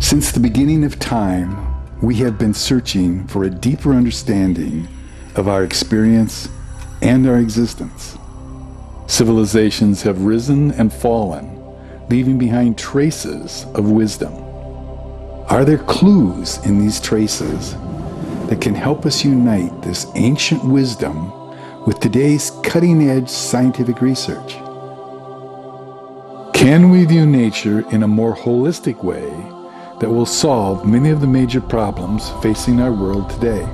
Since the beginning of time, we have been searching for a deeper understanding of our experience and our existence. Civilizations have risen and fallen, leaving behind traces of wisdom. Are there clues in these traces that can help us unite this ancient wisdom with today's cutting-edge scientific research? Can we view nature in a more holistic way that will solve many of the major problems facing our world today?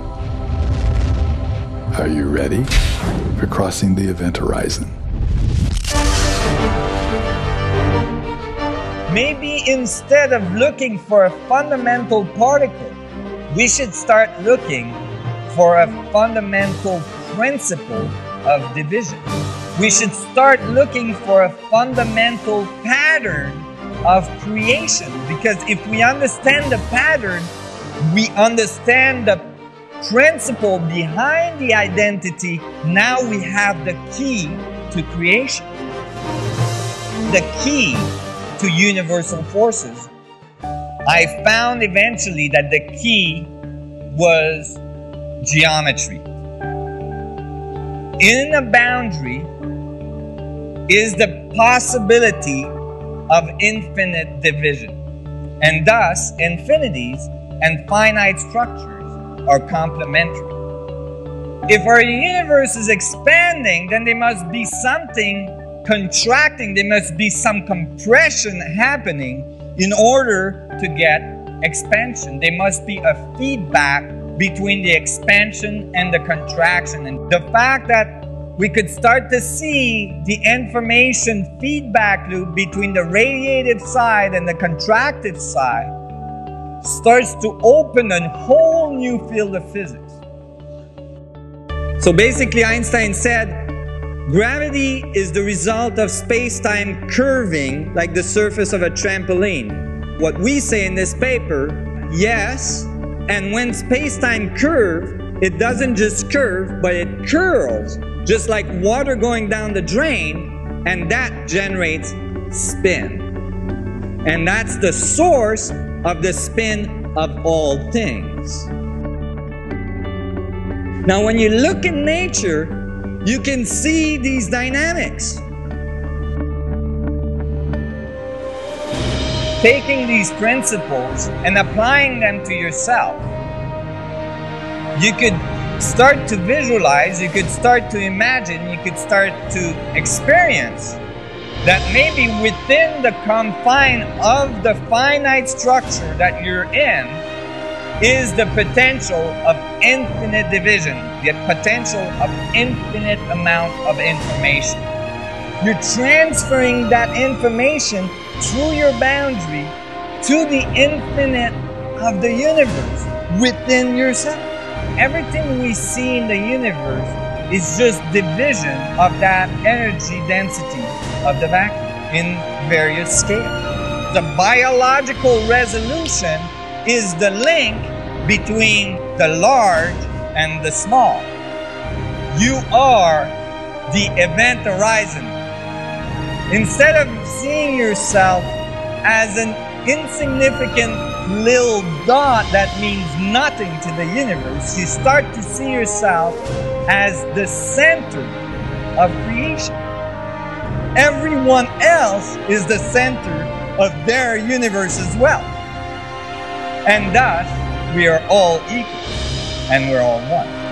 Are you ready for crossing the event horizon? Maybe instead of looking for a fundamental particle, we should start looking for a fundamental principle of division. We should start looking for a fundamental pattern of creation, because if we understand the pattern, we understand the principle behind the identity. Now we have the key to creation, the key to universal forces. I found eventually that the key was geometry. In a boundary is the possibility of infinite division, and thus infinities and finite structures are complementary. If our universe is expanding, then there must be something contracting, there must be some compression happening in order to get expansion. There must be a feedback between the expansion and the contraction. And the fact that we could start to see the information feedback loop between the radiative side and the contractive side starts to open a whole new field of physics. So basically, Einstein said, gravity is the result of space-time curving like the surface of a trampoline. What we say in this paper, yes, and when space-time curves, it doesn't just curve, but it curls, just like water going down the drain, and that generates spin. And that's the source of the spin of all things. Now, when you look in nature, you can see these dynamics. Taking these principles and applying them to yourself, you could start to visualize, you could start to imagine, you could start to experience that maybe within the confine of the finite structure that you're in is the potential of infinite division, the potential of infinite amount of information. You're transferring that information through your boundary to the infinite of the universe within yourself. Everything we see in the universe is just division of that energy density of the vacuum in various scales. The biological resolution is the link between the large and the small. You are the event horizon. Instead of seeing yourself as an insignificant little dot that means nothing to the universe, you start to see yourself as the center of creation. Everyone else is the center of their universe as well. And thus, we are all equal and we're all one.